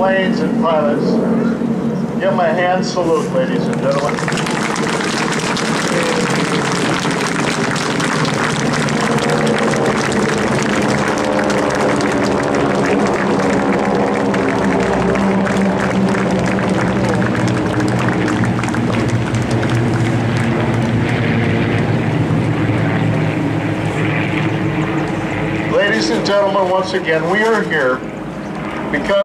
planes and pilots. Give them a hand salute, ladies and gentlemen. Ladies and gentlemen, once again, we are here because